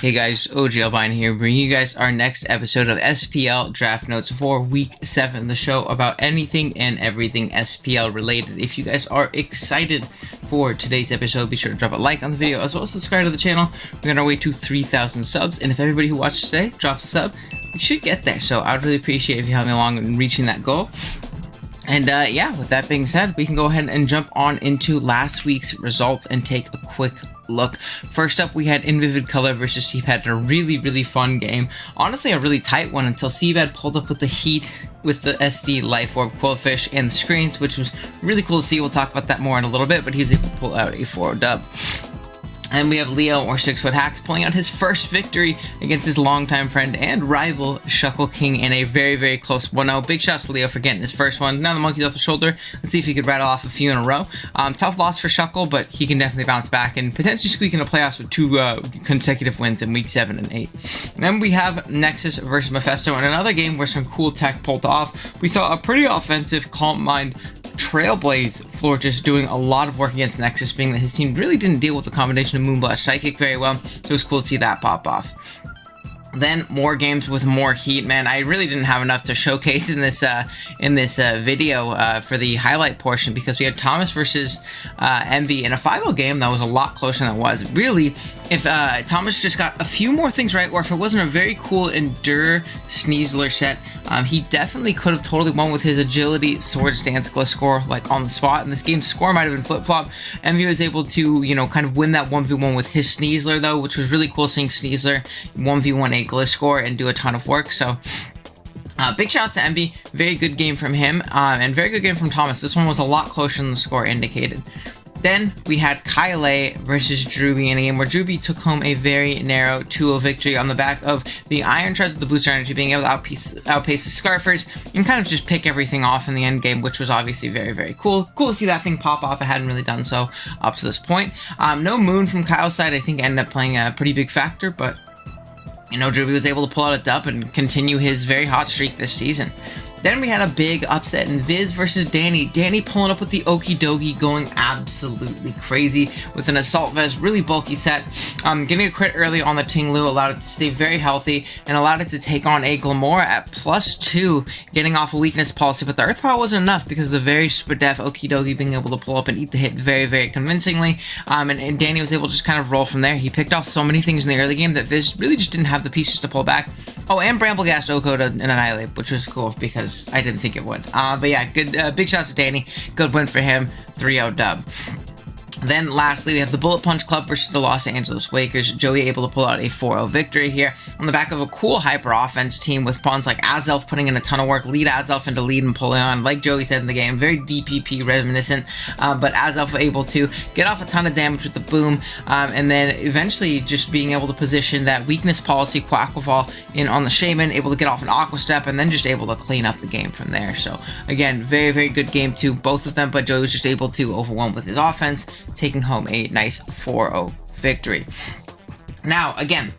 Hey guys, OG Albine here, bringing you guys our next episode of SPL Draft Notes for Week 7, the show about anything and everything SPL related. If you guys are excited for today's episode, be sure to drop a like on the video, as well as subscribe to the channel. We're on our way to 3,000 subs, and if everybody who watches today drops a sub, we should get there, so I would really appreciate if you help me along in reaching that goal. And yeah, with that being said, we can go ahead and jump on into last week's results and take a quick look. First up, we had Invivid Color versus CBAD in a really fun game. Honestly, a really tight one until CBAD pulled up with the heat with the SD Life Orb, Quillfish, and the screens, which was really cool to see. We'll talk about that more in a little bit, but he was able to pull out a 4-0 dub. And we have Leo, or SixFtHax, pulling out his first victory against his longtime friend and rival, Shuckleking, in a very close 1-0. Big shouts to Leo for getting his first one. Now the monkey's off the shoulder. Let's see if he could rattle off a few in a row. Tough loss for Shuckle, but he can definitely bounce back and potentially squeak in the playoffs with 2 consecutive wins in Week 7 and 8. Then we have Nexus versus Mefesto in another game where some cool tech pulled off. We saw a pretty offensive KyleAye Trailblaze Floor just doing a lot of work against Nexus, being that his team really didn't deal with the combination of Moonblast Psychic very well, so it was cool to see that pop off. Then more games with more heat, man. I really didn't have enough to showcase in this video for the highlight portion, because we had Thomas versus Emvee in a 5-0 game that was a lot closer than it was. Really, if Thomas just got a few more things right, or if it wasn't a very cool Endure Sneasler set, he definitely could have totally won with his agility, swords, dance, Gliscor, like on the spot. And this game's score might have been flip-flop. Emvee was able to, you know, kind of win that 1v1 with his Sneasler though, which was really cool seeing Sneasler 1v1 a Gliscor and do a ton of work. So big shout out to Emvee. Very good game from him, and very good game from Thomas. This one was a lot closer than the score indicated. Then we had KyleAye versus Drewby in a game where Drewby took home a very narrow 2-0 victory on the back of the Iron Shards with the booster energy, being able to outpace the Scarfers and kind of just pick everything off in the end game, which was obviously very cool. Cool to see that thing pop off. It hadn't really done so up to this point. No Moon from Kyle's side, I think, ended up playing a pretty big factor, but you know, Drewby was able to pull out a dub and continue his very hot streak this season. Then we had a big upset in Viz versus Danny. Danny pulling up with the Okie Dokie, going absolutely crazy with an Assault Vest, really bulky set. Getting a crit early on the Tinglu allowed it to stay very healthy and allowed it to take on a Glamour at +2, getting off a weakness policy. But the Earth Power wasn't enough because of the very Spadef Okie Dokie being able to pull up and eat the hit very convincingly. And Danny was able to just kind of roll from there. He picked off so many things in the early game that Viz really just didn't have the pieces to pull back. Oh, and Brambleghast Oko to Annihilate, which was cool because I didn't think it would. But yeah, good. Big shots to Danny. Good win for him. 3-0 dub. Then lastly, we have the Bullet Punch Club versus the Los Angeles Wakers. Joey able to pull out a 4-0 victory here on the back of a cool hyper offense team with pawns like Azelf putting in a ton of work, lead Azelf into lead Napoleon, like Joey said in the game, very DPP reminiscent, but Azelf able to get off a ton of damage with the boom, and then eventually just being able to position that weakness policy Quackleval in on the Shaman, able to get off an Aqua Step, and then just able to clean up the game from there. So again, very good game to both of them, but Joey was just able to overwhelm with his offense, taking home a nice 4-0 victory. Now, again,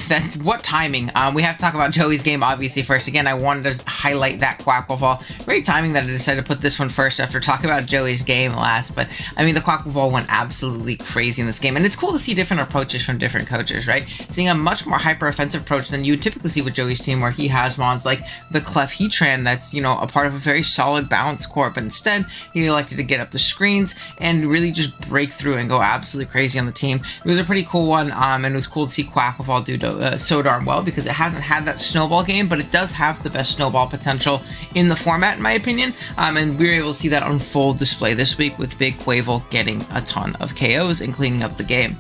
that's what timing. We have to talk about Joey's game, obviously, first. Again, I wanted to highlight that Quackleval. Great timing that I decided to put this one first after talking about Joey's game last. But, I mean, the Quackleval went absolutely crazy in this game. And it's cool to see different approaches from different coaches, right? Seeing a much more hyper-offensive approach than you would typically see with Joey's team, where he has mons like the Clef Heatran that's, you know, a part of a very solid balance core. But instead, he elected to get up the screens and really just break through and go absolutely crazy on the team. It was a pretty cool one, and it was cool to see Quackleval do so darn well, because it hasn't had that snowball game, but it does have the best snowball potential in the format, in my opinion, and we were able to see that on full display this week with Big Quavel getting a ton of KOs and cleaning up the game.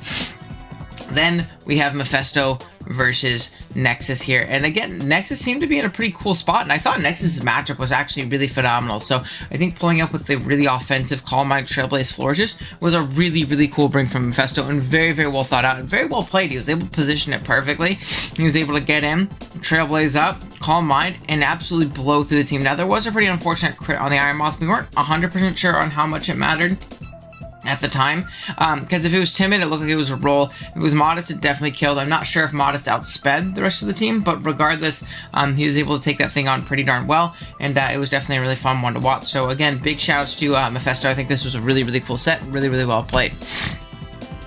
Then we have Mefesto versus Nexus here. And again, Nexus seemed to be in a pretty cool spot, and I thought Nexus's matchup was actually really phenomenal. So I think pulling up with the really offensive KyleAye Trailblaze Florges was a really cool bring from Mefesto, and very well thought out and very well played. He was able to position it perfectly. He was able to get in, Trailblaze up, KyleAye, and absolutely blow through the team. Now, there was a pretty unfortunate crit on the Iron Moth. We weren't 100% sure on how much it mattered at the time, because if it was Timid, it looked like it was a roll. If it was Modest, it definitely killed. I'm not sure if Modest outsped the rest of the team, but regardless, he was able to take that thing on pretty darn well, and it was definitely a really fun one to watch. So again, big shouts to Mefesto. I think this was a really cool set, really well played.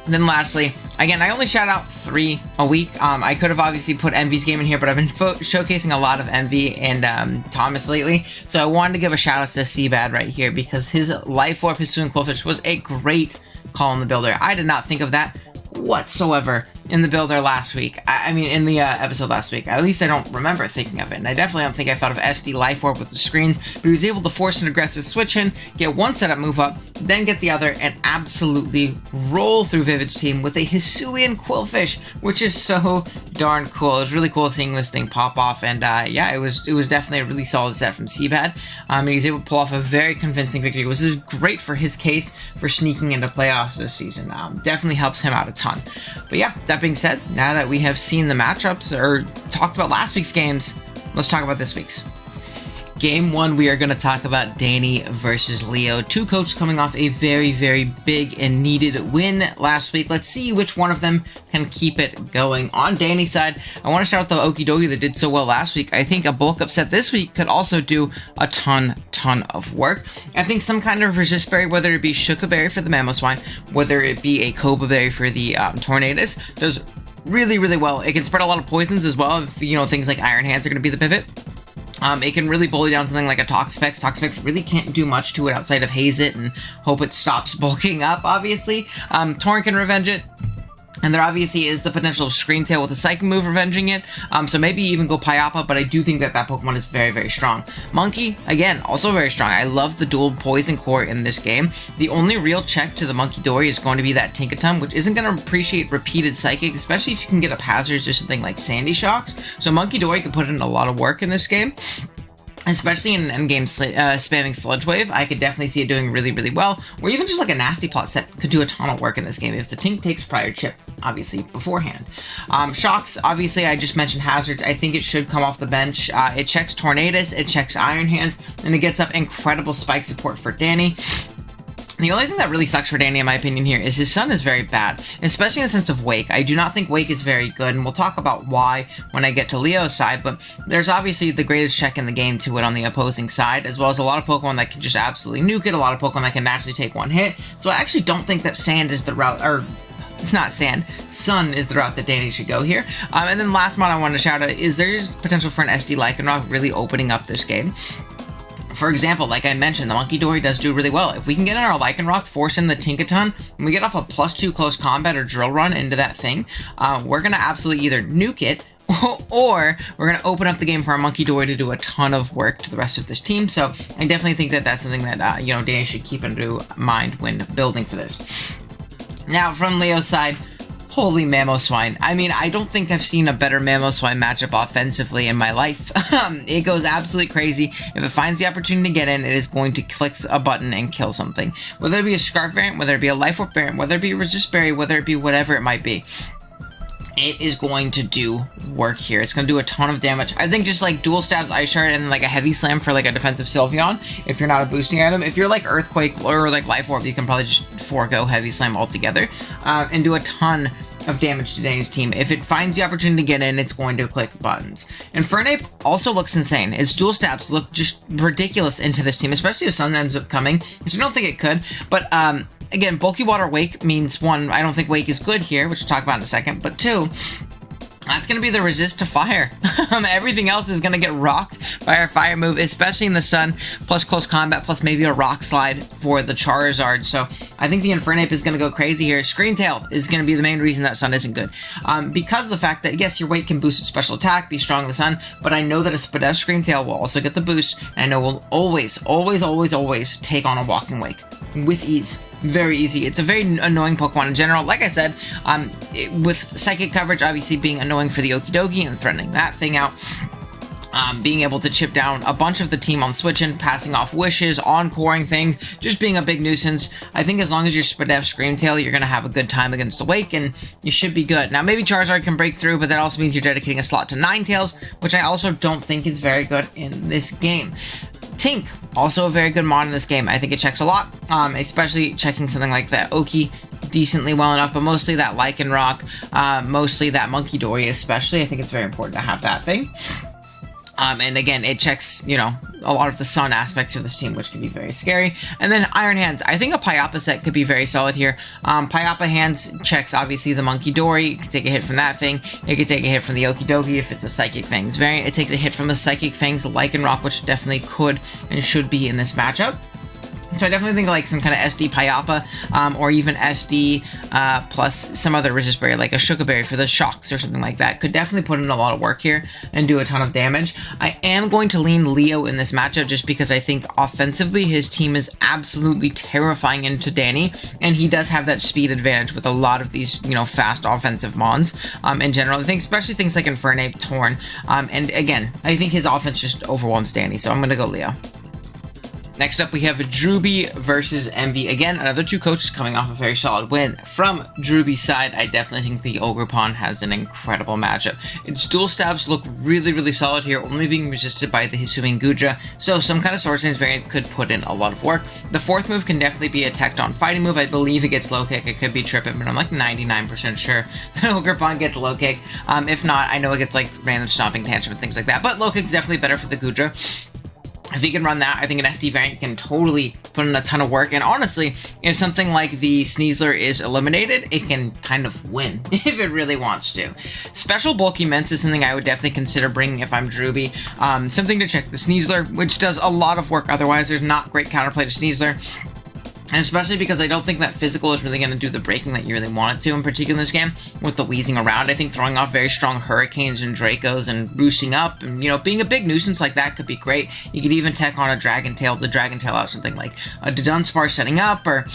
Then lastly, again, I only shout out 3 a week. I could have obviously put Emvee's game in here, but I've been showcasing a lot of Emvee and Thomas lately. So I wanted to give a shout out to CBAD right here because his Life Orb, his Swing Quillfish was a great call in the builder. I did not think of that whatsoever in the builder last week. I mean, in the episode last week. At least I don't remember thinking of it. And I definitely don't think I thought of SD Life Orb with the screens. But he was able to force an aggressive switch in, get one setup move up, then get the other, and absolutely roll through Vivid's team with a Hisuian Quillfish, which is so darn cool. It was really cool seeing this thing pop off. And yeah, it was definitely a really solid set from CBAD. And he was able to pull off a very convincing victory, which is great for his case for sneaking into playoffs this season. Definitely helps him out a ton. But yeah, that being said, now that we have seen the matchups or talked about last week's games, let's talk about this week's. Game 1, we are going to talk about Danny versus Leo. 2 coaches coming off a very, very big and needed win last week. Let's see which one of them can keep it going. On Danny's side, I want to start with the Okie Dokie that did so well last week. I think a bulk upset this week could also do a ton of work. I think some kind of resist berry, whether it be Shuckleking for the Mamoswine, whether it be a Cobra berry for the Tornadus, does really, really well. It can spread a lot of poisons as well if, you know, things like Iron Hands are going to be the pivot. It can really bully down something like a Toxapex. Toxapex really can't do much to it outside of haze it and hope it stops bulking up, obviously. Torn can revenge it. And there obviously is the potential of Screamtail with a Psychic move revenging it. So maybe even go Pyappa, but I do think that Pokemon is very, very strong. Monkey, again, also very strong. I love the dual Poison Core in this game. The only real check to the Monkey Dory is going to be that Tinkaton, which isn't going to appreciate repeated Psychic, especially if you can get up Hazards or something like Sandy Shocks. So Monkey Dory can put in a lot of work in this game. Especially in an endgame spamming Sludge Wave, I could definitely see it doing really, really well. Or even just like a Nasty Plot set could do a ton of work in this game if the Tink takes prior chip, obviously, beforehand. Shocks, obviously, I just mentioned Hazards. I think it should come off the bench. It checks Tornadus, it checks Iron Hands, and it gets up incredible spike support for Danny. The only thing that really sucks for Danny, in my opinion, here is his Sun is very bad, especially in the sense of Wake. I do not think Wake is very good, and we'll talk about why when I get to Leo's side, but there's obviously the greatest check in the game to it on the opposing side, as well as a lot of Pokemon that can just absolutely nuke it, a lot of Pokemon that can naturally take one hit, so I actually don't think that Sand is the route, or not Sand, Sun is the route that Danny should go here. And then last mod I wanted to shout out is there's potential for an SD Lycanroc really opening up this game. For example, like I mentioned, the Monkey Dory does do really well. If we can get in our Lycanroc, force in the Tinkaton, and we get off a +2 close combat or drill run into that thing, we're going to absolutely either nuke it, or we're going to open up the game for our Monkey Dory to do a ton of work to the rest of this team. So I definitely think that that's something that, you know, Danny should keep into mind when building for this. Now, from Leo's side, holy Mamoswine. I mean, I don't think I've seen a better Mamoswine matchup offensively in my life. It goes absolutely crazy. If it finds the opportunity to get in, it is going to click a button and kill something. Whether it be a Scarf variant, whether it be a Life Orb variant, whether it be a Resist Berry, whether it be whatever it might be. It is going to do work here. It's going to do a ton of damage. I think just like dual stabs Ice Shard and like a heavy slam for like a defensive Sylveon if you're not a boosting item. If you're like Earthquake or like Life Orb, you can probably just forego heavy slam altogether and do a ton of damage to Danny's team. If it finds the opportunity to get in, it's going to click buttons. Infernape also looks insane. Its dual stabs look just ridiculous into this team, especially if Sun ends up coming, which I don't think it could. But again, Bulky Water Wake means, one, I don't think Wake is good here, which we'll talk about in a second, but two, that's going to be the resist to fire. Everything else is going to get rocked by our fire move, especially in the Sun, plus close combat, plus maybe a rock slide for the Charizard. So I think the Infernape is going to go crazy here. Screamtail is going to be the main reason that Sun isn't good. Because of the fact that, yes, your weight can boost its special attack, be strong in the Sun, but I know that a SPL Screamtail will also get the boost, and I know will always take on a Walking Wake with ease. Very easy. It's a very annoying Pokemon in general. Like I said, with Psychic coverage obviously being annoying for the Okie Dokie and threatening that thing out, being able to chip down a bunch of the team on switching, passing off wishes, encoring things, just being a big nuisance. I think as long as you're SPL Screamtail, you're going to have a good time against the Wake, and you should be good. Now, maybe Charizard can break through, but that also means you're dedicating a slot to Ninetales, which I also don't think is very good in this game. Tink, also a very good mod in this game. I think it checks a lot, especially checking something like that Oki decently well enough, but mostly that Lycanroc, mostly that Monkey Dory especially. I think it's very important to have that thing. And again, it checks, you know, a lot of the sun aspects of this team, which can be very scary. And then Iron Hands. I think a Pyappa set could be very solid here. Pyappa Hands checks obviously the Monkey Dory. It could take a hit from that thing. It could take a hit from the Okidogi if it's a Psychic Fangs variant. It takes a hit from the Psychic Fangs Lycanroc, which definitely could and should be in this matchup. So I definitely think like some kind of SD Pyappa, or even SD plus some other Resist Berry, like a Shuckleberry for the Shocks or something like that, could definitely put in a lot of work here and do a ton of damage. I am going to lean Leo in this matchup just because I think offensively his team is absolutely terrifying into Danny, and he does have that speed advantage with a lot of these, you know, fast offensive mons in general. I think especially things like Infernape, Torn, and again, I think his offense just overwhelms Danny, so I'm going to go Leo. Next up, we have Drewby versus Emvee. Again, another two coaches coming off a very solid win. From Drewby's side, I definitely think the Ogerpon has an incredible matchup. Its dual stabs look really, really solid here, only being resisted by the Hisuian Gudra, so some kind of Sword Stance variant could put in a lot of work. The fourth move can definitely be a Tecton fighting move. I believe it gets low kick. It could be Trip It, but I'm like 99% sure that Ogerpon gets low kick. If not, I know it gets like random Stomping Tantrum and things like that, but low kick's definitely better for the Gudra. If he can run that, I think an SD variant can totally put in a ton of work. And honestly, if something like the Sneasler is eliminated, it can kind of win if it really wants to. Special Bulky Immense is something I would definitely consider bringing if I'm Drewby. Something to check the Sneasler, which does a lot of work. Otherwise, there's not great counterplay to Sneasler. And especially because I don't think that physical is really going to do the breaking that you really want it to, in particular in this game, with the wheezing around. I think throwing off very strong Hurricanes and Dracos and boosting up and, you know, being a big nuisance like that could be great. You could even tech on a Dragon Tail to Dragon Tail out something like a Dunsparce setting up, or,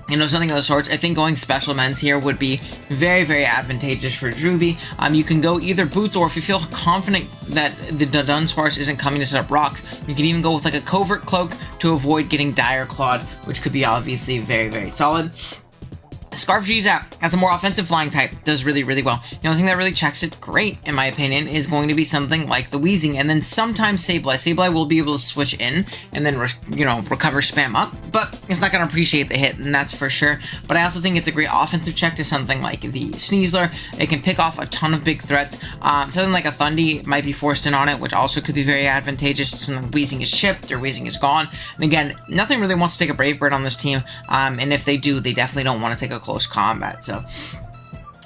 you know, something of the sorts. I think going Special Men's here would be very, very advantageous for Drewby. You can go either Boots, or if you feel confident that the Dunsparce isn't coming to set up rocks, you can even go with like a Covert Cloak to avoid getting Dire Clawed, which could be obviously very, very solid. Scarf GZap, as a more offensive flying type, does really, really well. The only thing that really checks it great, in my opinion, is going to be something like the Wheezing, and then sometimes Sableye. Sableye will be able to switch in and then, recover spam up, but it's not going to appreciate the hit, and that's for sure. But I also think it's a great offensive check to something like the Sneasler. It can pick off a ton of big threats. Something like a Thundy might be forced in on it, which also could be very advantageous. Something Wheezing is chipped or Wheezing is gone. And again, nothing really wants to take a Brave Bird on this team, and if they do, they definitely don't want to take a close combat. So,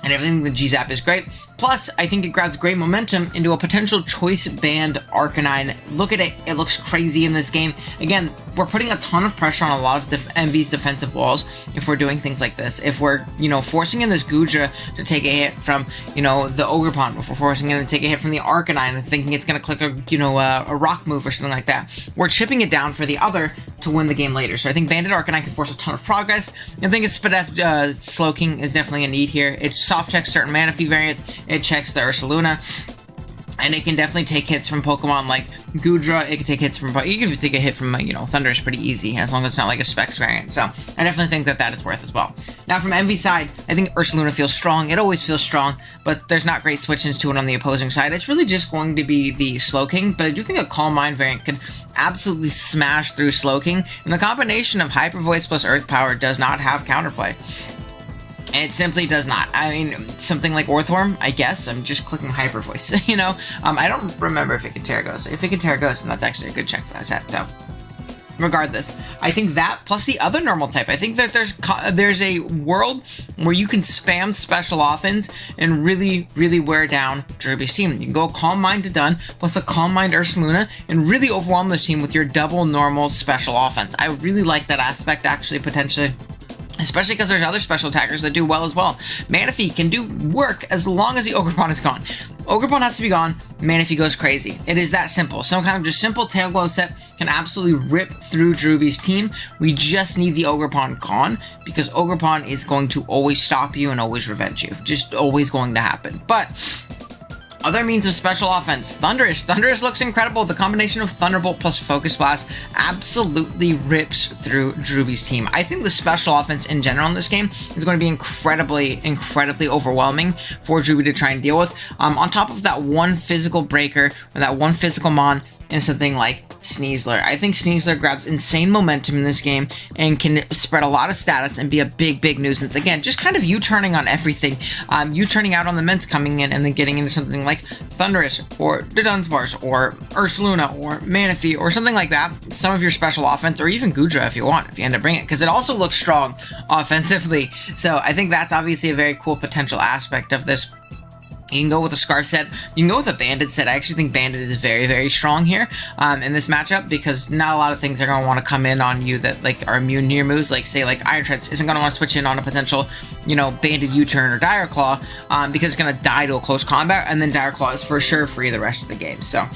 and everything with GZap is great. Plus, I think it grabs great momentum into a potential Choice Band Arcanine. Look at it. It looks crazy in this game. Again, we're putting a ton of pressure on a lot of Emvee's defensive walls if we're doing things like this. If we're, forcing in this Gudra to take a hit from, the Ogerpon, if we're forcing him to take a hit from the Arcanine and thinking it's going to click a rock move or something like that, we're chipping it down for the other to win the game later. So I think Bandit Arcanine can force a ton of progress. I think Slowking is definitely a need here. It soft checks certain Manaphy variants. It checks the Ursaluna, and it can definitely take hits from Pokemon like Gudra. It can take hits from, you can take a hit from, Thunder is pretty easy, as long as it's not like a Specs variant. So I definitely think that is worth as well. Now from Emvee's side, I think Ursaluna feels strong. It always feels strong, but there's not great switch-ins to it on the opposing side. It's really just going to be the Slowking, but I do think a Calm Mind variant could absolutely smash through Slowking, and the combination of Hyper Voice plus Earth Power does not have counterplay. It simply does not. I mean, something like Orthworm, I guess. I'm just clicking Hyper Voice, I don't remember if it can Terra Ghost. If it can Terra Ghost, then that's actually a good check that I set, so. Regardless, I think that plus the other normal type. I think that there's a world where you can spam special offense and really, really wear down Drewby's team. You can go Calm Mind to Dun plus a Calm Mind Ursaluna and really overwhelm the team with your double normal special offense. I really like that aspect, actually, potentially. Especially because there's other special attackers that do well as well. Manaphy can do work as long as the Ogerpon is gone. Ogerpon has to be gone, Manaphy goes crazy. It is that simple. Some kind of just simple Tail Glow set can absolutely rip through Drewby's team. We just need the Ogerpon gone, because Ogerpon is going to always stop you and always revenge you. Just always going to happen. But other means of special offense. Thunderous. Thunderous looks incredible. The combination of Thunderbolt plus Focus Blast absolutely rips through Drewby's team. I think the special offense in general in this game is going to be incredibly, incredibly overwhelming for Drewby to try and deal with. On top of that one physical breaker, or that one physical mon, in something like Sneasler. I think Sneasler grabs insane momentum in this game and can spread a lot of status and be a big nuisance. Again, just kind of U-turning on everything. U-turning out on the mints coming in and then getting into something like Thunderous or the Dunsparce or Ursaluna or Manaphy or something like that. Some of your special offense, or even Goodra if you want, if you end up bringing it, because it also looks strong offensively. So I think that's obviously a very cool potential aspect of this. You can go with a Scarf set. You can go with a Bandit set. I actually think Bandit is very strong here in this matchup, because not a lot of things are going to want to come in on you that like are immune to your moves. Like say like Iron Treads isn't going to want to switch in on a potential, you know, Bandit U-turn or Dire Claw because it's going to die to a close combat, and then Dire Claw is for sure free the rest of the game. So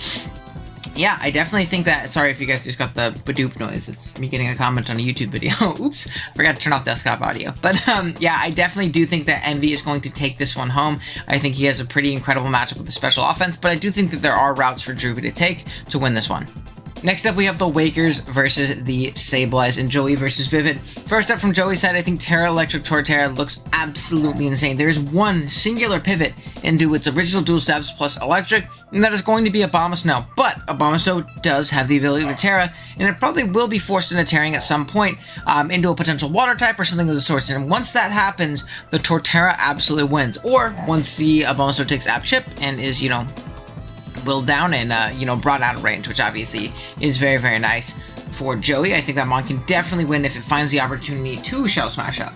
yeah, I definitely think that. Sorry if you guys just got the badoop noise. It's me getting a comment on a YouTube video. Oops, forgot to turn off desktop audio. But yeah, I definitely do think that Emvee is going to take this one home. I think he has a pretty incredible matchup with the special offense, but I do think that there are routes for Drewby to take to win this one. Next up, we have the Wakers versus the Sableyes and Joey versus Vivid. First up from Joey's side, I think Terra Electric Torterra looks absolutely insane. There is one singular pivot into its original dual stabs plus electric, and that is going to be Abomasnow. But Abomasnow does have the ability to Terra, and it probably will be forced into tearing at some point into a potential water type or something of the sort. And once that happens, the Torterra absolutely wins. Or once the Abomasnow takes App Chip and is, you know, whittled down and, you know, brought out of range, which obviously is very nice for Joey. I think that Mon can definitely win if it finds the opportunity to Shell Smash up.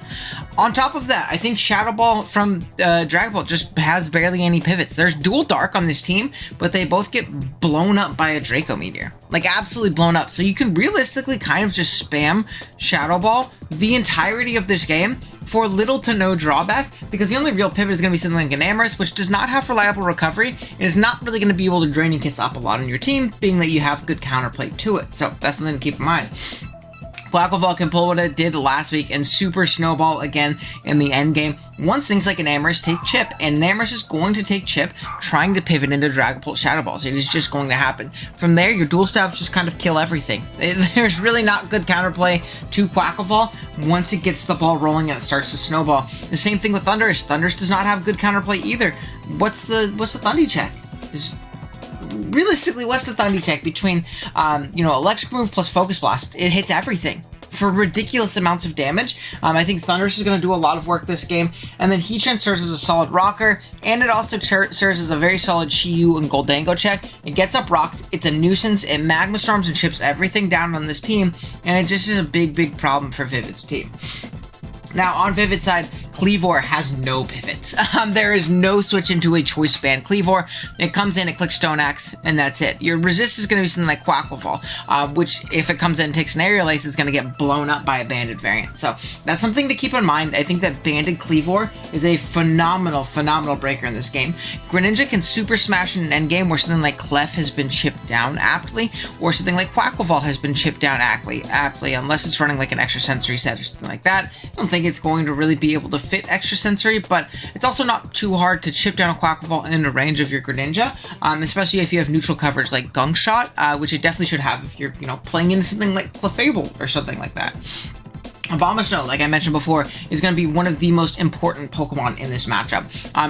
On top of that, I think Shadow Ball from Dragon Ball just has barely any pivots. There's dual Dark on this team, but they both get blown up by a Draco Meteor. Like, absolutely blown up. So you can realistically kind of just spam Shadow Ball the entirety of this game for little to no drawback, because the only real pivot is going to be something like an Amorous, which does not have reliable recovery, and is not really going to be able to drain and kiss up a lot on your team, being that you have good counterplay to it. So that's something to keep in mind. Quackleval can pull what it did last week and Super Snowball again in the end game. Once things like an Amorous take Chip, and an Amorous is going to take Chip trying to pivot into Dragapult Shadow Balls. It is just going to happen. From there, your dual stabs just kind of kill everything. There's really not good counterplay to Quackleval once it gets the ball rolling and it starts to snowball. The same thing with Thunderous. Thunderous does not have good counterplay either. What's the Thundy check? Realistically, what's the Thundy check between, you know, Electric Move plus Focus Blast? It hits everything for ridiculous amounts of damage. I think Thunderous is going to do a lot of work this game, and then Heatran serves as a solid rocker, and it also serves as a very solid Chi-Yu and Goldango check. It gets up rocks, it's a nuisance, it Magma Storms and chips everything down on this team, and it just is a big problem for Vivid's team. Now, on Vivid's side, Kleavor has no pivots. There is no switch into a choice band Kleavor. It comes in, it clicks Stone Axe, and that's it. Your resist is going to be something like Quackleval, which, if it comes in and takes an Aerial Ace, is going to get blown up by a Banded variant. So, that's something to keep in mind. I think that Banded Kleavor is a phenomenal breaker in this game. Greninja can Super Smash in an endgame where something like Clef has been chipped down aptly, or something like Quackleval has been chipped down aptly, unless it's running like an extra sensory set or something like that. I don't think it's going to really be able to fit extra sensory, but it's also not too hard to chip down a Quackleval in the range of your Greninja, especially if you have neutral coverage like Gunk Shot, which it definitely should have if you're, you know, playing into something like Clefable or something like that. Abomasnow, like I mentioned before, is going to be one of the most important Pokemon in this matchup.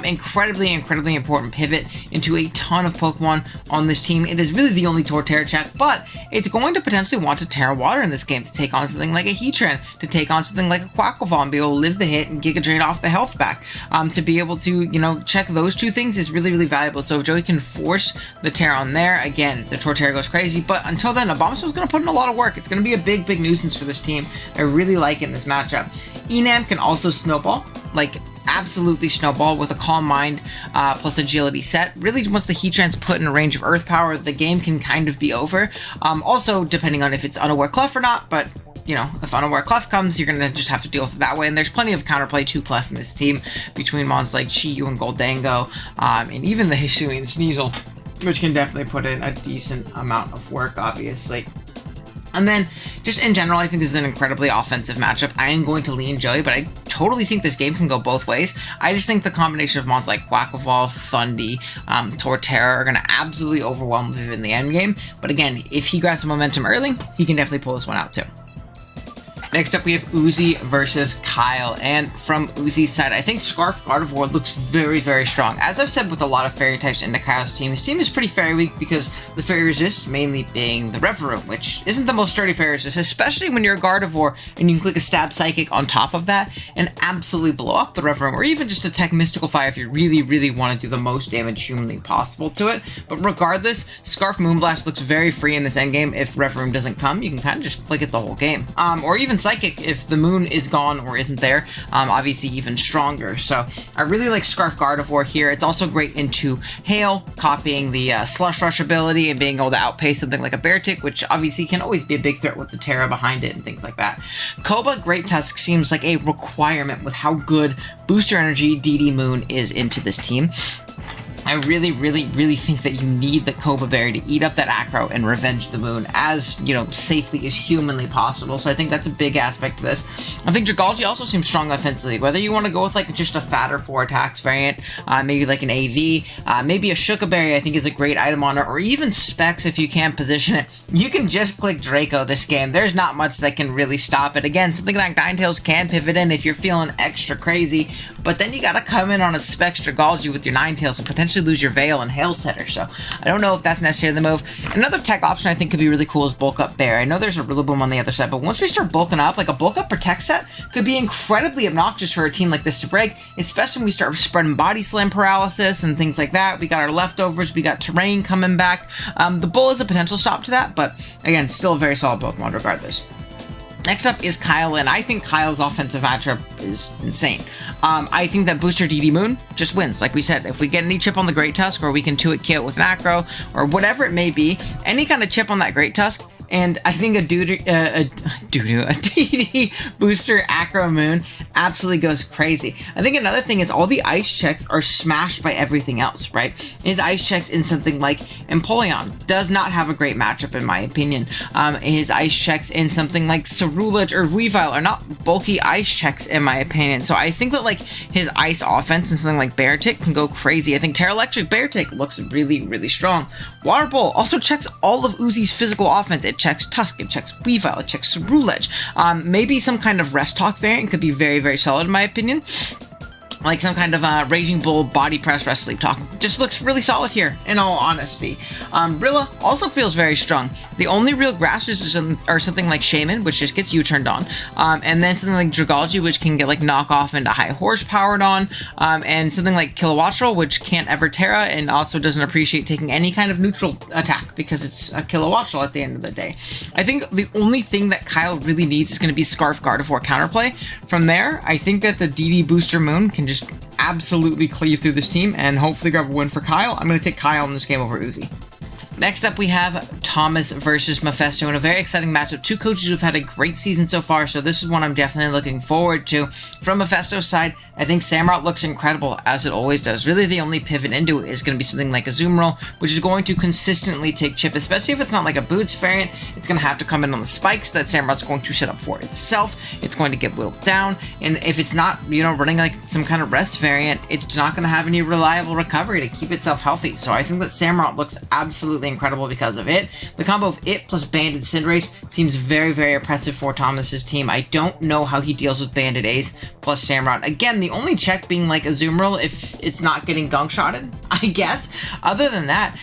Incredibly important pivot into a ton of Pokemon on this team. It is really the only Torterra check, but it's going to potentially want to Terra Water in this game to take on something like a Heatran, to take on something like a Quackleval and be able to live the hit and Giga Drain off the health back. To be able to, you know, check those two things is really valuable. So if Joey can force the Terra on there, again, the Torterra goes crazy. But until then, Abomasnow is going to put in a lot of work. It's going to be a big nuisance for this team. I really like in this matchup. Enam can also snowball, like absolutely snowball with a Calm Mind plus Agility set. Really, once the Heatran's put in a range of Earth Power, the game can kind of be over. Also, depending on if it's Unaware Clef or not, but you know, if Unaware Clef comes, you're going to just have to deal with it that way, and there's plenty of counterplay to Clef in this team between mons like Chi-Yu and Goldango, and even the Hisui and Sneasel, which can definitely put in a decent amount of work, obviously. And then, just in general, I think this is an incredibly offensive matchup. I am going to lean Joey, but I totally think this game can go both ways. I just think the combination of mons like Quackleval, Thundy, Torterra are going to absolutely overwhelm Vivid in the end game. But again, if he grabs some momentum early, he can definitely pull this one out too. Next up, we have Uzi versus Kyle, and from Uzi's side, I think Scarf Gardevoir looks very, very strong. As I've said with a lot of fairy types into Kyle's team, his team is pretty fairy weak because the fairy resist, mainly being the Reverum, which isn't the most sturdy fairy resist, especially when you're a Gardevoir and you can click a Stab Psychic on top of that and absolutely blow up the Reverum, or even just attack Mystical Fire if you really, really want to do the most damage humanly possible to it. But regardless, Scarf Moonblast looks very free in this endgame. If Reverum doesn't come, you can kind of just click it the whole game. Or even Psychic if the moon is gone or isn't there, obviously even stronger. So I really like Scarf Gardevoir here. It's also great into Hail, copying the Slush Rush ability and being able to outpace something like a Beartic, which obviously can always be a big threat with the Terra behind it and things like that. Koba Great Tusk seems like a requirement with how good Booster Energy DD Moon is into this team. I really, really, really think that you need the Koba Berry to eat up that aggro and revenge the moon as, you know, safely as humanly possible. So I think that's a big aspect of this. I think Dragalge also seems strong offensively. Whether you want to go with like just a fatter 4 attacks variant, maybe like an AV, maybe a Shuckleberry I think is a great item on it, or even Specs if you can position it. You can just click Draco this game. There's not much that can really stop it. Again, something like Ninetales can pivot in if you're feeling extra crazy, but then you gotta come in on a Specs Dragalge with your Ninetales and potentially lose your Veil and Hail Setter, so I don't know if that's necessarily the move. Another tech option I think could be really cool is Bulk Up Bear. I know there's a Rillaboom on the other side, but once we start bulking up, like a Bulk Up Protect set could be incredibly obnoxious for a team like this to break, especially when we start spreading Body Slam paralysis and things like that. We got our leftovers, we got Terrain coming back. The Bull is a potential stop to that, but again, still a very solid Pokemon regardless. Next up is KyleAye, and I think Kyle's offensive matchup is insane. I think that Booster DD Moon just wins. Like we said, if we get any chip on the Great Tusk, or we can 2-hit KO with an Acro, or whatever it may be, any kind of chip on that Great Tusk, and I think a DD Booster Acro Moon absolutely goes crazy. I think another thing is all the ice checks are smashed by everything else, right? His ice checks in something like Empoleon does not have a great matchup in my opinion. His ice checks in something like Cerulege or Weavile are not bulky ice checks in my opinion. So I think that like his ice offense in something like Beartic can go crazy. I think Terra Electric Beartic looks really, really strong. Water Bowl also checks all of Uzi's physical offense. It checks Tusk, it checks Weavile, it checks Cerulege. Maybe some kind of Rest Talk variant could be very, very solid in my opinion. Like some kind of Raging Bull Body Press Rest Sleep Talk. Just looks really solid here, in all honesty. Rilla also feels very strong. The only real grass resistance are something like Shaman, which just gets U-turned on. And then something like Dragalge, which can get like knock off into high horsepowered on. And something like Kilowattrel, which can't ever Terra and also doesn't appreciate taking any kind of neutral attack because it's a Kilowattrel at the end of the day. I think the only thing that Kyle really needs is going to be Scarf Gardevoir counterplay. From there, I think that the DD Booster Moon can just absolutely cleave through this team and hopefully grab a win for Kyle. I'm going to take Kyle in this game over Uzi. Next up, we have Thomas versus Mefesto in a very exciting matchup. Two coaches who've had a great season so far, so this is one I'm definitely looking forward to. From Mefesto's side, I think Samurott looks incredible, as it always does. Really, the only pivot into it is going to be something like a Azumarill, which is going to consistently take chip, especially if it's not like a Boots variant. It's going to have to come in on the spikes that Samurott's going to set up for itself. It's going to get whittled down, and if it's not, you know, running like some kind of rest variant, it's not going to have any reliable recovery to keep itself healthy. So I think that Samurott looks absolutely incredible because of it. The combo of it plus Banded Cinderace seems very, very oppressive for Thomas's team. I don't know how he deals with Banded Ace plus Samurott. Again, the only check being like Azumarill if it's not getting gunk shotted, I guess. Other than that,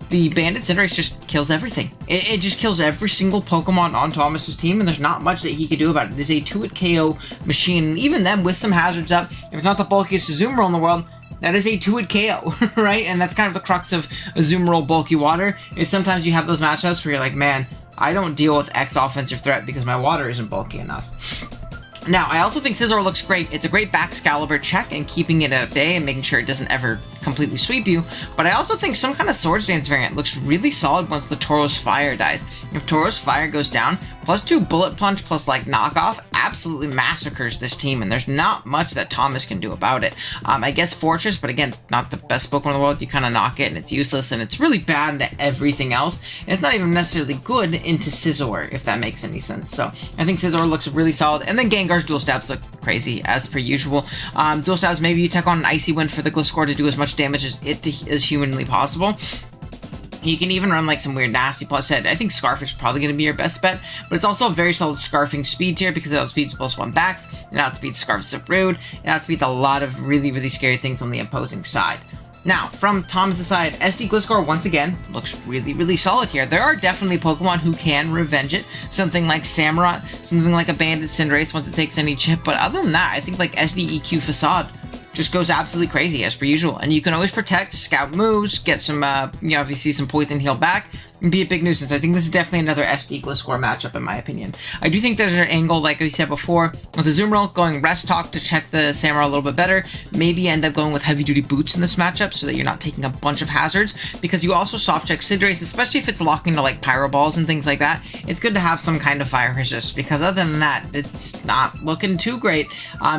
the Banded Cinderace just kills everything. It just kills every single Pokemon on Thomas's team, and there's not much that he could do about it. It is a 2-hit KO machine, and even then, with some hazards up, if it's not the bulkiest Azumarill in the world, that is a 2-hit KO, right? And that's kind of the crux of Azumarill Bulky Water, is sometimes you have those matchups where you're like, man, I don't deal with X offensive threat because my water isn't bulky enough. Now, I also think Scizor looks great. It's a great Baxcalibur check and keeping it at bay and making sure it doesn't ever completely sweep you, but I also think some kind of Swords Dance variant looks really solid once the Tauros Fire dies. If Tauros Fire goes down, +2 Bullet Punch plus like knockoff absolutely massacres this team, and there's not much that Thomas can do about it. I guess Fortress, but again, not the best Pokemon in the world. You kind of knock it and it's useless, and it's really bad into everything else, and it's not even necessarily good into Scizor, if that makes any sense. So I think Scizor looks really solid, and then Gengar's Dual Stabs look crazy as per usual. Dual Stabs, maybe you tech on an Icy Wind for the Gliscor to do as much damage as humanly possible. You can even run like some weird nasty plus head. I think Scarf is probably going to be your best bet, but it's also a very solid Scarfing speed tier because it outspeeds +1 backs, it outspeeds Scarf's of Rude, it outspeeds a lot of really scary things on the opposing side. Now, from Thomas' side, SD Gliscor once again looks really solid here. There are definitely Pokemon who can revenge it. Something like Samurott, something like a Banded Cinderace once it takes any chip, but other than that, I think like SD EQ Facade just goes absolutely crazy as per usual. And you can always protect, scout moves, get some, obviously some poison heal back, and be a big nuisance. I think this is definitely another SD Gliscor matchup in my opinion. I do think there's an angle, like we said before, with the Azumarill going Rest Talk to check the Samurott a little bit better. Maybe end up going with Heavy Duty Boots in this matchup so that you're not taking a bunch of hazards, because you also soft check Cinderace, especially if it's locking to like Pyro Balls and things like that. It's good to have some kind of fire resist, because other than that, it's not looking too great.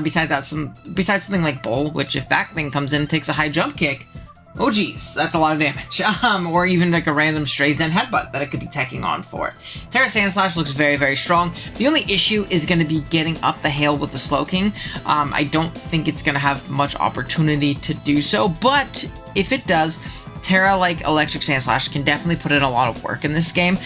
Besides something like Bull, which if that thing comes in and takes a high jump kick, oh geez, that's a lot of damage. Or even like a random Stray Zen Headbutt that it could be teching on for. Terra Sandslash looks very strong. The only issue is going to be getting up the hail with the Slowking. I don't think it's going to have much opportunity to do so, but if it does, Terra, like Electric Sandslash, can definitely put in a lot of work in this game,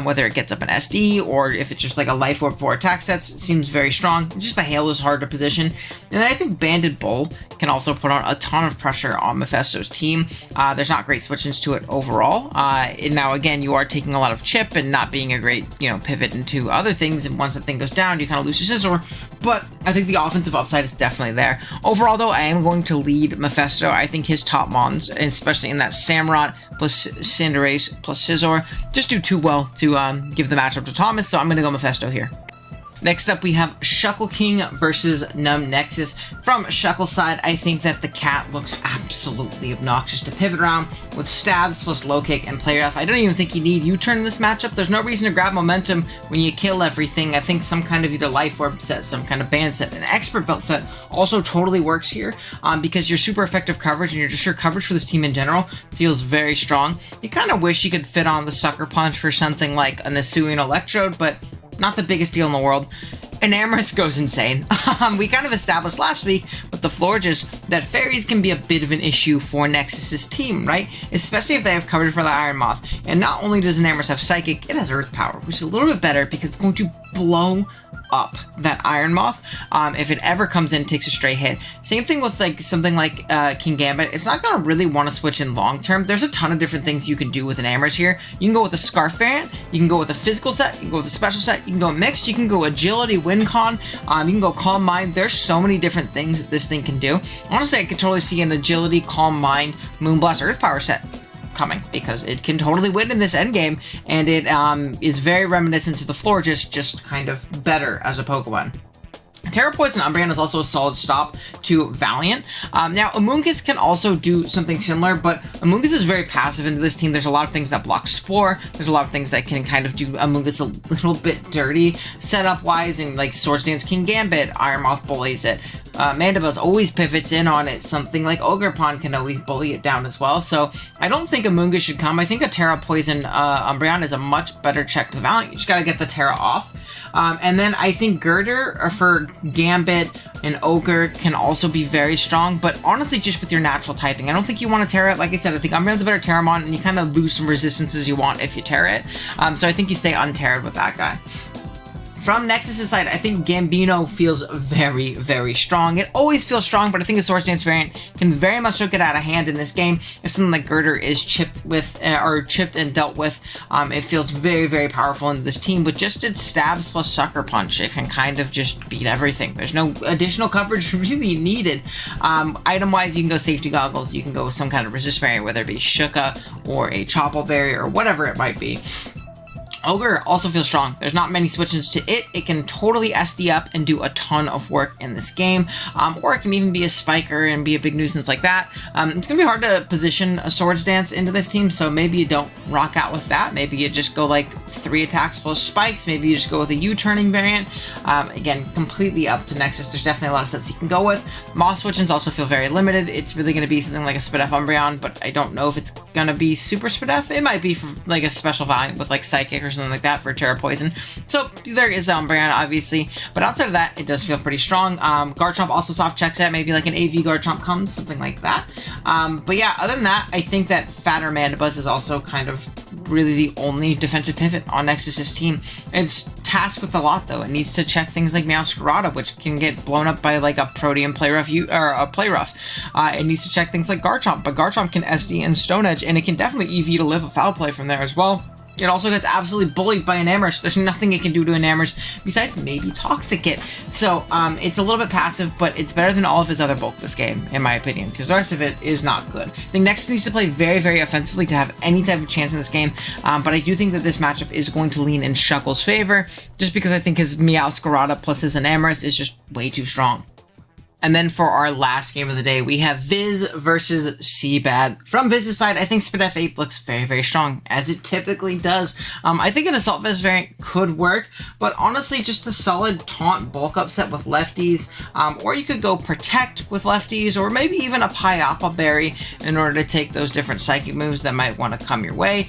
whether it gets up an SD or if it's just like a Life Orb for attack sets. It seems very strong. Just the hail is hard to position. And then I think Banded Bull can also put on a ton of pressure on Mefesto's team. There's not great switch-ins to it overall. Now, again, you are taking a lot of chip and not being a great, pivot into other things, and once that thing goes down, you kind of lose your Scizor. But I think the offensive upside is definitely there. Overall, though, I am going to lead Mefesto. I think his top mons, especially in that Samurott plus Cinderace plus Scizor, just do too well to give the matchup to Thomas, so I'm going to go Mefesto here. Next up, we have Shuckleking versus Nexus. From Shuckle's side, I think that the cat looks absolutely obnoxious to pivot around with stabs plus low kick and play rough. I don't even think you need U-turn in this matchup. There's no reason to grab momentum when you kill everything. I think some kind of either Life Orb set, some kind of Band set, an Expert Belt set also totally works here because your super effective coverage and your coverage for this team in general feels very strong. You kind of wish you could fit on the Sucker Punch for something like an Hisuian Electrode, but not the biggest deal in the world. Enamorus goes insane. We kind of established last week with the Florges that fairies can be a bit of an issue for Nexus's team, right? Especially if they have coverage for the Iron Moth. And not only does Enamorus have Psychic, it has Earth Power, which is a little bit better because it's going to blow up that Iron Moth if it ever comes in and takes a straight hit. Same thing with like something like Kingambit. It's not going to really want to switch in long term. There's a ton of different things you can do with an Enamorus here. You can go with a Scarf variant, you can go with a physical set, you can go with a special set, you can go mixed, you can go Agility, Win Con, you can go Calm Mind. There's so many different things that this thing can do. Honestly, I could totally see an Agility, Calm Mind, Moonblast, Earth Power set coming because it can totally win in this endgame, and it is very reminiscent to the Florges, just kind of better as a Pokemon. Terra Poison Umbreon is also a solid stop to Valiant. Now, Amoonguss can also do something similar, but Amoonguss is very passive into this team. There's a lot of things that block Spore. There's a lot of things that can kind of do Amoonguss a little bit dirty setup-wise, and like Swords Dance Kingambit, Iron Moth bullies it. Mandibuzz always pivots in on it. Something like Ogerpon can always bully it down as well. So I don't think Amoonguss should come. I think a Terra Poison Umbreon is a much better check to Valiant. You just gotta get the Terra off. And then I think Girder for Gambit and Ogre can also be very strong, but honestly just with your natural typing. I don't think you want to Terra it. Like I said, I think Umbreon's a better Terramon, and you kind of lose some resistances you want if you Terra it. So I think you stay unterred with that guy. From Nexus' side, I think Gambino feels very strong. It always feels strong, but I think a Swords Dance variant can very much so get out of hand in this game. If something like Girder is chipped with, or chipped and dealt with, it feels very powerful in this team. With just its stabs plus Sucker Punch, it can kind of just beat everything. There's no additional coverage really needed. Item-wise, you can go Safety Goggles, you can go with some kind of resist variant, whether it be Shuka or a Chople Berry or whatever it might be. Ogre also feels strong. There's not many switch-ins to it. It can totally SD up and do a ton of work in this game. Or it can even be a spiker and be a big nuisance like that. It's going to be hard to position a Swords Dance into this team, so maybe you don't rock out with that. Maybe you just go like 3 attacks plus spikes. Maybe you just go with a U-turning variant. Again, completely up to Nexus. There's definitely a lot of sets you can go with. Moth switch-ins also feel very limited. It's really going to be something like a SPL Umbreon, but I don't know if it's going to be super SPL. It might be for like a special variant with like Psychic or or something like that for Terra Poison. So there is the Umbreon, obviously, but outside of that, it does feel pretty strong. Garchomp also soft checks it, maybe like an AV Garchomp comes, something like that. But yeah, other than that, I think that Fatter Mandibuzz is also kind of really the only defensive pivot on Nexus's team. It's tasked with a lot, though. It needs to check things like Meowscarada, which can get blown up by like a Protean Playrough or a Playrough. It needs to check things like Garchomp, but Garchomp can SD and Stone Edge, and it can definitely EV to live a foul play from there as well. It also gets absolutely bullied by Enamorus. There's nothing it can do to Enamorus besides maybe Toxic it. So it's a little bit passive, but it's better than all of his other bulk this game, in my opinion, because the rest of it is not good. I think Nexus needs to play very, very offensively to have any type of chance in this game, but I do think that this matchup is going to lean in Shuckle's favor, just because I think his Meowscarada plus his Enamorus is just way too strong. And then for our last game of the day, we have Viz versus CBAD. From Viz's side, I think SPL looks very, very strong, as it typically does. I think an Assault Vest variant could work, but honestly, just a solid Taunt bulk up set with lefties, or you could go Protect with lefties, or maybe even a Pyappa Berry in order to take those different Psychic moves that might want to come your way.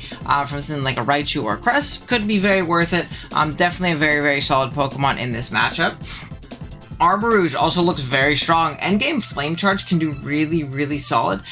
From something like a Raichu or a Crest, could be very worth it. Definitely a very, very solid Pokemon in this matchup. Armarouge also looks very strong. Endgame Flame Charge can do really, really solid.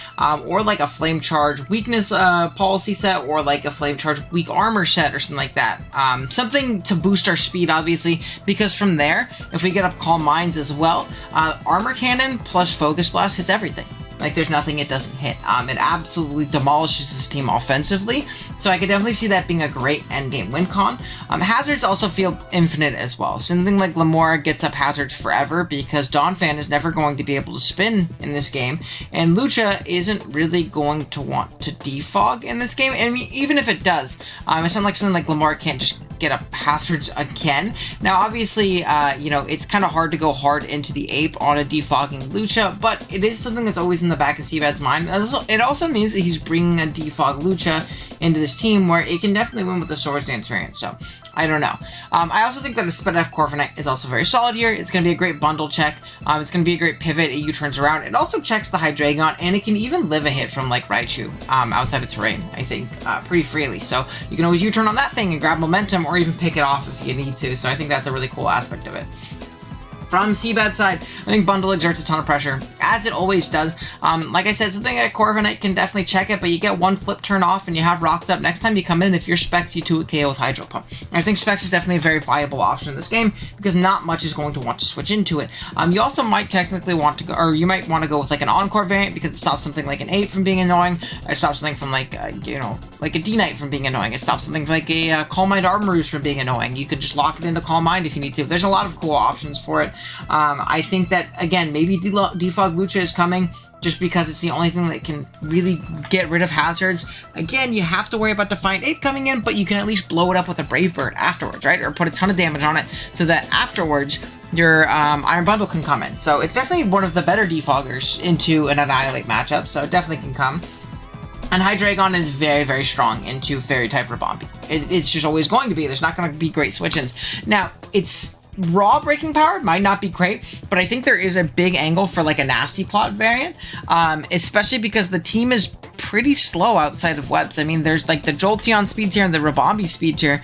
Or like a Flame Charge weakness policy set, or like a Flame Charge weak armor set or something like that. Something to boost our speed, obviously, because from there, if we get up Calm Minds as well, Armor Cannon plus Focus Blast hits everything. Like, there's nothing it doesn't hit. It absolutely demolishes his team offensively, so I could definitely see that being a great endgame win con. Hazards also feel infinite as well. Something like Lamora gets up hazards forever because Donphan is never going to be able to spin in this game, and Lucha isn't really going to want to defog in this game, and even if it does, it's not like something like Lamora can't just get up hazards again. Now, obviously, it's kind of hard to go hard into the ape on a defogging Lucha, but it is something that's always in the back of CBAD's mind. It also means that he's bringing a defog Lucha into this team where it can definitely win with the Swords Dance variant, so I don't know. I also think that the SPL Corviknight is also very solid here. It's going to be a great bundle check. It's going to be a great pivot. It U-turns around. It also checks the Hydreigon, and it can even live a hit from like Raichu outside of terrain, I think, pretty freely. So you can always U-turn on that thing and grab momentum, or even pick it off if you need to. So I think that's a really cool aspect of it. From CBAD's side, I think Bundle exerts a ton of pressure, as it always does. Like I said, something like Corviknight can definitely check it, but you get one flip turn off and you have Rocks up. Next time you come in, if you're Specs, you 2 KO with Hydro Pump. And I think Specs is definitely a very viable option in this game, because not much is going to want to switch into it. You also might technically want to go, or you might want to go with like an Encore variant, because it stops something like an 8 from being annoying. It stops something from like, like a D-Knight from being annoying. It stops something like a Calm Mind Armarouge from being annoying. You could just lock it into Calm Mind if you need to. There's a lot of cool options for it. I think that, again, maybe Defog Lucha is coming just because it's the only thing that can really get rid of hazards. Again, you have to worry about Defiant Ape coming in, but you can at least blow it up with a Brave Bird afterwards, right? Or put a ton of damage on it so that afterwards your Iron Bundle can come in. So it's definitely one of the better defoggers into an Annihilate matchup, so it definitely can come. And Hydreigon is very, very strong into Fairy-type Ribombee. It's just always going to be. There's not going to be great switch-ins. Now, it's raw breaking power might not be great, but I think there is a big angle for like a Nasty Plot variant, especially because the team is pretty slow outside of webs. I mean, there's like the Jolteon speed tier and the Ribombee speed tier,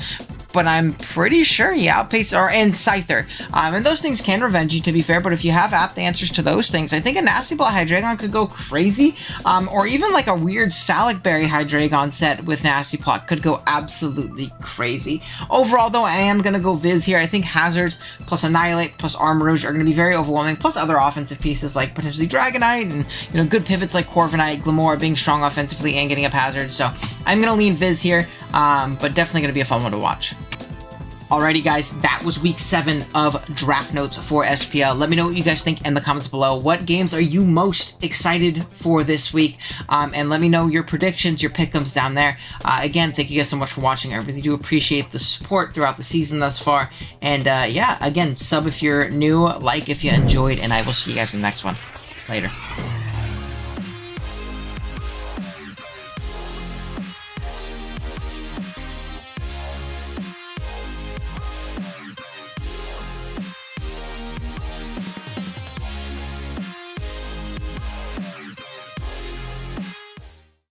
but I'm pretty sure he outpaces, and Scyther. And those things can revenge you, to be fair, but if you have apt answers to those things, I think a Nasty Plot Hydreigon could go crazy, or even like a weird Salic Berry Hydreigon set with Nasty Plot could go absolutely crazy. Overall, though, I am going to go Viz here. I think Hazards plus Annihilate plus Armarouge are going to be very overwhelming, plus other offensive pieces like potentially Dragonite and, good pivots like Corviknight, Glamora being strong offensively and getting up Hazards. So I'm going to lean Viz here, but definitely going to be a fun one to watch. Alrighty guys, that was week 7 of draft notes for SPL. Let me know what you guys think in the comments below. What games are you most excited for this week? And let me know your predictions, your pick'ems down there. Again, thank you guys so much for watching. I really do appreciate the support throughout the season thus far. And yeah, again, sub if you're new, like if you enjoyed, and I will see you guys in the next one. Later.